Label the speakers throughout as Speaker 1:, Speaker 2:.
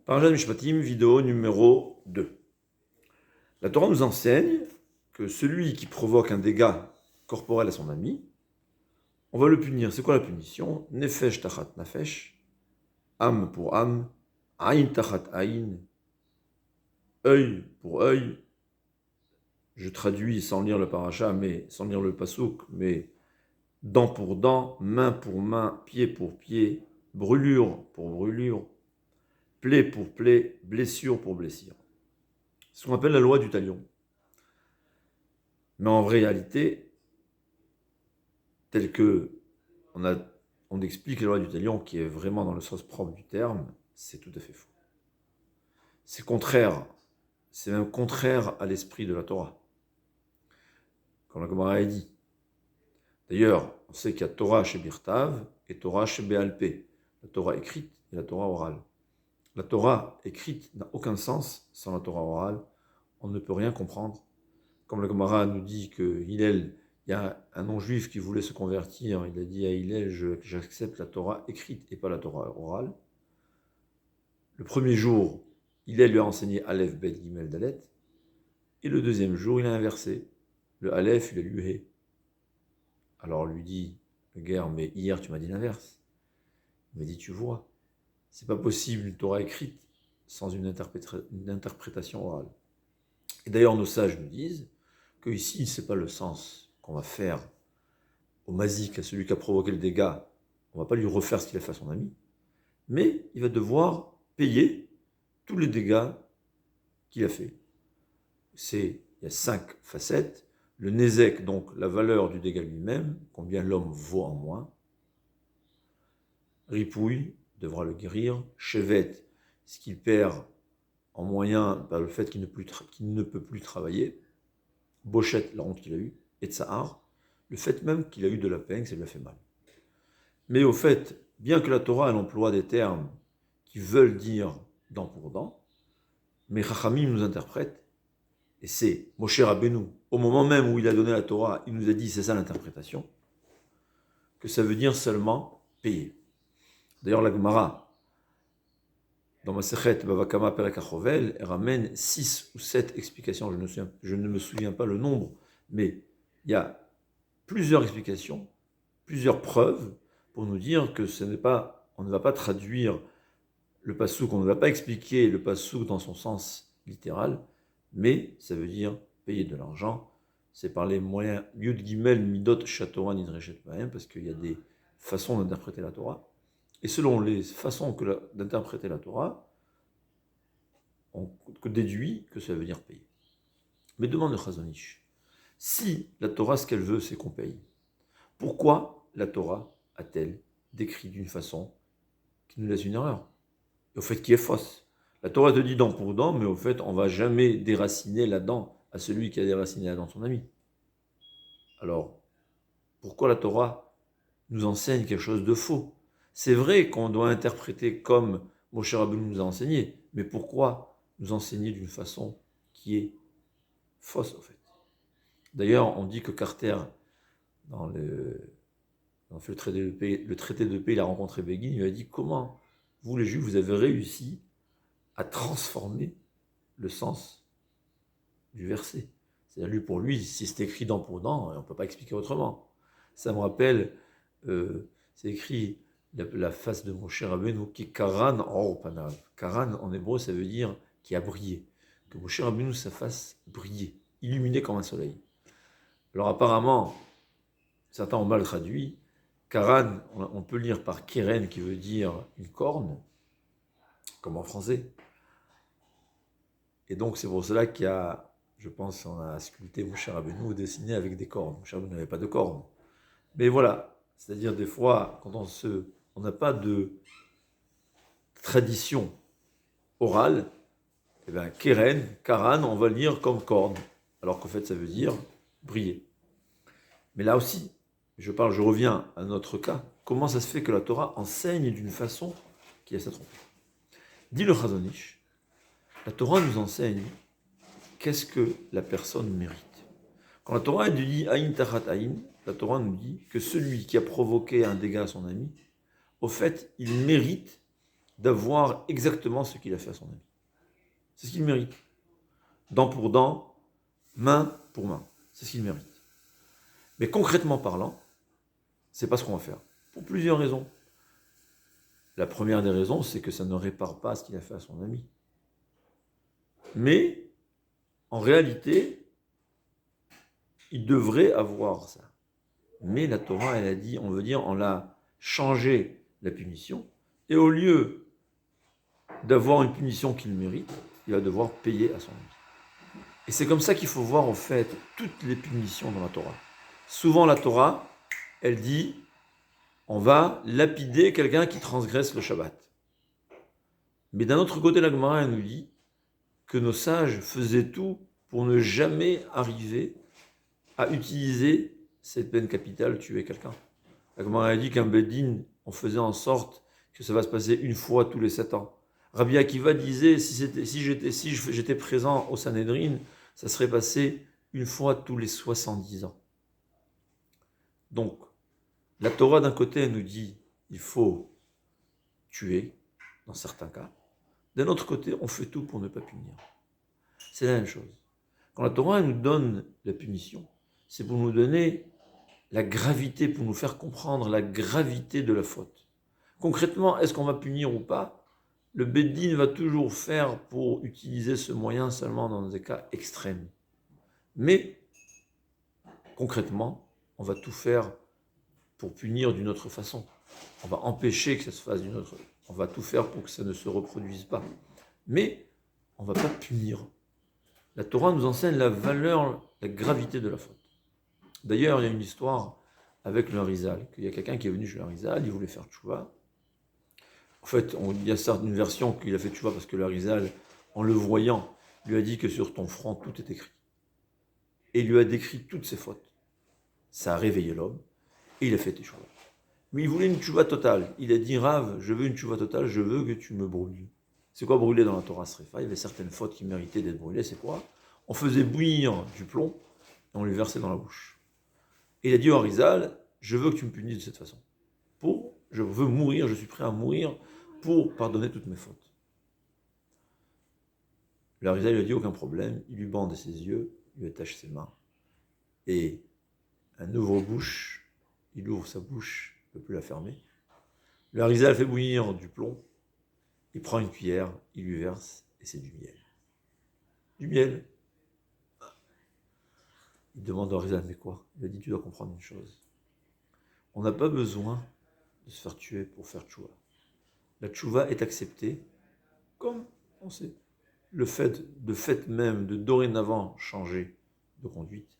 Speaker 1: Parashat Mishpatim, vidéo numéro 2. La Torah nous enseigne que celui qui provoque un dégât corporel à son ami, on va le punir. C'est quoi la punition? Nefesh tachat nafesh, âme pour âme, aïn tachat aïn, œil pour œil. Je traduis sans lire le parasha, mais sans lire le pasouk, mais dent pour dent, main pour main, pied pour pied, brûlure pour brûlure, plaie pour plaie, blessure pour blessure. C'est ce qu'on appelle la loi du talion. Mais en réalité, tel que on explique la loi du talion, qui est vraiment dans le sens propre du terme, c'est tout à fait faux. C'est contraire, c'est même contraire à l'esprit de la Torah. Comme la Gemara a dit. D'ailleurs, on sait qu'il y a Torah chez Birtav et Torah chez Béalpé. La Torah écrite et la Torah orale. La Torah écrite n'a aucun sens sans la Torah orale. On ne peut rien comprendre. Comme la Gemara nous dit que Hillel, il y a un non-juif qui voulait se convertir, il a dit à Hillel, j'accepte la Torah écrite et pas la Torah orale. Le premier jour, Hillel lui a enseigné Aleph, Bet, Gimel, Dalet, et le deuxième jour, il a inversé. Le Aleph, il a lu He. Alors on lui dit, le guerre, mais hier tu m'as dit l'inverse. Il m'a dit, tu vois, c'est pas possible une Torah écrite sans une interprétation orale. Et d'ailleurs, nos sages nous disent que ici, c'est pas le sens qu'on va faire au mazik, à celui qui a provoqué le dégât. On va pas lui refaire ce qu'il a fait à son ami, mais il va devoir payer tous les dégâts qu'il a fait. Il y a 5 facettes. Le nézek, donc la valeur du dégât lui-même, combien l'homme vaut en moins. Ripouille, devra le guérir. Chevet, ce qu'il perd en moyen par le fait qu'il ne peut plus travailler. Bochette, la honte qu'il a eue. Et Tsahar, le fait même qu'il a eu de la peine, que ça lui a fait mal. Mais au fait, bien que la Torah elle emploie des termes qui veulent dire dent pour dent, mais Chachamim nous interprète, et c'est Moshe Rabbeinu, au moment même où il a donné la Torah, il nous a dit, c'est ça l'interprétation, que ça veut dire seulement payer. D'ailleurs, la Gemara, dans Masechet Bava Kama Perek HaChovel, elle ramène 6 ou 7 explications, je ne me souviens pas le nombre, mais il y a plusieurs explications, plusieurs preuves pour nous dire que on ne va pas traduire le pasouk, on ne va pas expliquer le pasouk dans son sens littéral, mais ça veut dire payer de l'argent. C'est par les moyens Yud Gimel Midot Shatora Nidreshet Bahem, parce qu'il y a des façons d'interpréter la Torah. Et selon les façons d'interpréter la Torah, on déduit que ça veut dire payer. Mais demande le Chazon Ish, si la Torah, ce qu'elle veut, c'est qu'on paye, pourquoi la Torah a-t-elle décrit d'une façon qui nous laisse une erreur, et au fait qui est fausse? La Torah te dit dent pour dent, mais au fait, on ne va jamais déraciner la dent à celui qui a déraciné la dent de son ami. Alors, pourquoi la Torah nous enseigne quelque chose de faux? C'est vrai qu'on doit interpréter comme Moshe Rabbeinu nous a enseigné, mais pourquoi nous enseigner d'une façon qui est fausse, au fait? D'ailleurs, on dit que Carter, dans le traité de paix, il a rencontré Begin, il lui a dit, comment vous les Juifs, vous avez réussi à transformer le sens du verset. C'est-à-dire, lui, pour lui, si c'est écrit dent pour dent, on ne peut pas expliquer autrement. Ça me rappelle, c'est écrit la face de Moshe Rabbeinu qui est Karan or panav. Karan, en hébreu, ça veut dire qui a brillé. Que Moshe Rabbeinu, sa face brillait, illuminée comme un soleil. Alors apparemment, certains ont mal traduit. Karan, on peut lire par Keren, qui veut dire une corne, comme en français. Et donc c'est pour cela qu'il y a, je pense, on a sculpté Moshe Rabbeinu dessiné avec des cornes. Moshe Rabbeinu n'avait pas de cornes. Mais voilà, c'est-à-dire des fois, quand on n'a pas de tradition orale, eh bien Keren, Karan, on va lire comme corne, alors qu'en fait ça veut dire briller. Mais là aussi, je reviens à notre cas, comment ça se fait que la Torah enseigne d'une façon qui est sa trompe? Dit le Chazon Ish, la Torah nous enseigne qu'est-ce que la personne mérite. Quand la Torah dit Aïn Tachat Aïn, la Torah nous dit que celui qui a provoqué un dégât à son ami, au fait, il mérite d'avoir exactement ce qu'il a fait à son ami. C'est ce qu'il mérite. Dent pour dent, main pour main. C'est ce qu'il mérite. Mais concrètement parlant, c'est pas ce qu'on va faire. Pour plusieurs raisons. La première des raisons, c'est que ça ne répare pas ce qu'il a fait à son ami. Mais, en réalité, il devrait avoir ça. Mais la Torah, elle a dit, on veut dire, on a changé la punition. Et au lieu d'avoir une punition qu'il mérite, il va devoir payer à son ami. Et c'est comme ça qu'il faut voir, en fait, toutes les punitions dans la Torah. Souvent, la Torah, elle dit, on va lapider quelqu'un qui transgresse le Shabbat. Mais d'un autre côté, la Gemara nous dit que nos sages faisaient tout pour ne jamais arriver à utiliser cette peine capitale, tuer quelqu'un. La Gemara dit qu'un Bedin, on faisait en sorte que ça va se passer une fois tous les 7 ans. Rabbi Akiva disait, si j'étais présent au Sanhedrin, ça serait passé une fois tous les 70 ans. Donc, la Torah d'un côté, elle nous dit, il faut tuer, dans certains cas. D'un autre côté, on fait tout pour ne pas punir. C'est la même chose. Quand la Torah nous donne la punition, c'est pour nous donner la gravité, pour nous faire comprendre la gravité de la faute. Concrètement, est-ce qu'on va punir ou pas? Le Beddin va toujours faire pour utiliser ce moyen seulement dans des cas extrêmes. Mais, concrètement, on va tout faire pour punir d'une autre façon. On va empêcher que ça se fasse d'une autre façon. On va tout faire pour que ça ne se reproduise pas. Mais, on ne va pas punir. La Torah nous enseigne la valeur, la gravité de la faute. D'ailleurs, il y a une histoire avec le Harizal, qu'il y a quelqu'un qui est venu chez le Harizal, il voulait faire tchouva. En fait, il y a une version qu'il a fait tchouva parce que le Harizal, en le voyant, lui a dit que sur ton front, tout est écrit. Et il lui a décrit toutes ses fautes. Ça a réveillé l'homme, et il a fait tchouva. Mais il voulait une tchouva totale. Il a dit, Rav, je veux une tchouva totale, je veux que tu me brûles. C'est quoi brûler dans la Torah Srefa? Il y avait certaines fautes qui méritaient d'être brûlées, c'est quoi? On faisait bouillir du plomb, et on lui versait dans la bouche. Et il a dit au Harizal, je veux que tu me punisses de cette façon. Je veux mourir, je suis prêt à mourir pour pardonner toutes mes fautes. Le Harizal lui a dit, aucun problème, il lui bande ses yeux, il lui attache ses mains. Et un ouvre-bouche, il ouvre sa bouche, il ne peut plus la fermer. Le Harizal fait bouillir du plomb, il prend une cuillère, il lui verse, et c'est du miel. Du miel. Il demande au Harizal, mais quoi? Il a dit, tu dois comprendre une chose. On n'a pas besoin de se faire tuer pour faire tchouva. La tchouva est acceptée comme on sait. Le fait même de dorénavant changer de conduite,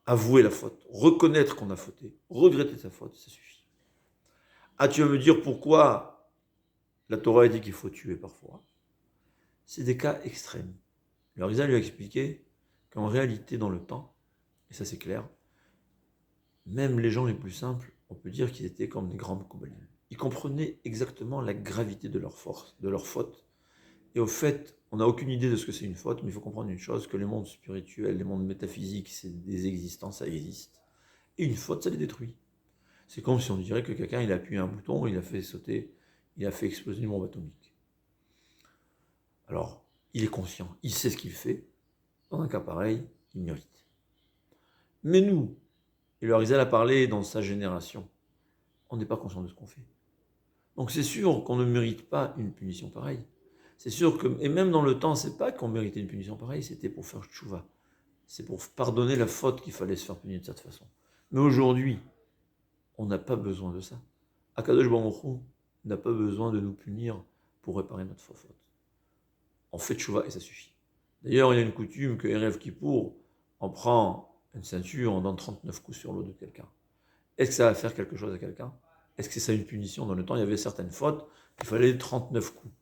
Speaker 1: avouer la faute, reconnaître qu'on a fauté, regretter sa faute, ça suffit. Ah, tu vas me dire pourquoi la Torah a dit qu'il faut tuer parfois? C'est des cas extrêmes. Le Harizal lui a expliqué qu'en réalité, dans le temps, et ça c'est clair, même les gens les plus simples, on peut dire qu'ils étaient comme des grands Mekoubalim. Ils comprenaient exactement la gravité de leur force, de leur faute. Et au fait, on n'a aucune idée de ce que c'est une faute, mais il faut comprendre une chose, que les mondes spirituels, les mondes métaphysiques, c'est des existences, ça existe. Et une faute, ça les détruit. C'est comme si on dirait que quelqu'un, il a appuyé un bouton, il a fait sauter, il a fait exploser une bombe atomique. Alors, il est conscient, il sait ce qu'il fait. Dans un cas pareil, il mérite. Mais nous, et le Harizal a parlé dans sa génération, on n'est pas conscient de ce qu'on fait. Donc c'est sûr qu'on ne mérite pas une punition pareille. C'est sûr que, et même dans le temps, c'est pas qu'on méritait une punition pareille, c'était pour faire tchouva. C'est pour pardonner la faute qu'il fallait se faire punir de cette façon. Mais aujourd'hui, on n'a pas besoin de ça. Akadosh Baruch Hu n'a pas besoin de nous punir pour réparer notre faute. On fait tchouva et ça suffit. D'ailleurs, il y a une coutume que Erev Kippour, on prend une ceinture, on donne 39 coups sur l'eau de quelqu'un. Est-ce que ça va faire quelque chose à quelqu'un? Est-ce que c'est ça une punition? Dans le temps, il y avait certaines fautes, il fallait 39 coups.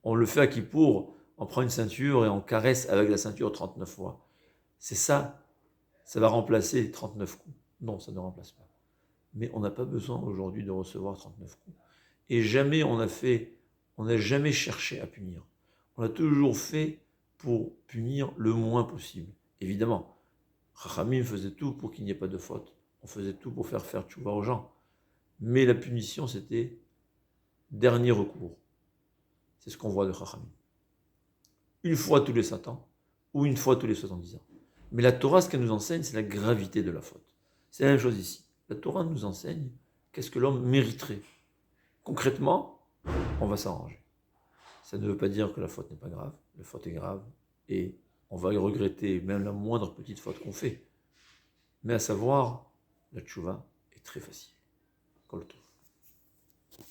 Speaker 1: On le fait à Kippour, on prend une ceinture et on caresse avec la ceinture 39 fois. C'est ça, ça va remplacer 39 coups. Non, ça ne remplace pas. Mais on n'a pas besoin aujourd'hui de recevoir 39 coups. Et jamais on n'a jamais cherché à punir. On a toujours fait pour punir le moins possible. Évidemment, Chachamim faisait tout pour qu'il n'y ait pas de faute. On faisait tout pour faire tchouva aux gens. Mais la punition, c'était dernier recours. C'est ce qu'on voit de Chachamim. Une fois tous les 100 ans, ou une fois tous les 70 ans. Mais la Torah, ce qu'elle nous enseigne, c'est la gravité de la faute. C'est la même chose ici. La Torah nous enseigne qu'est-ce que l'homme mériterait. Concrètement, on va s'arranger. Ça ne veut pas dire que la faute n'est pas grave. La faute est grave et on va y regretter même la moindre petite faute qu'on fait. Mais à savoir, la tchouva est très facile. Kol tov.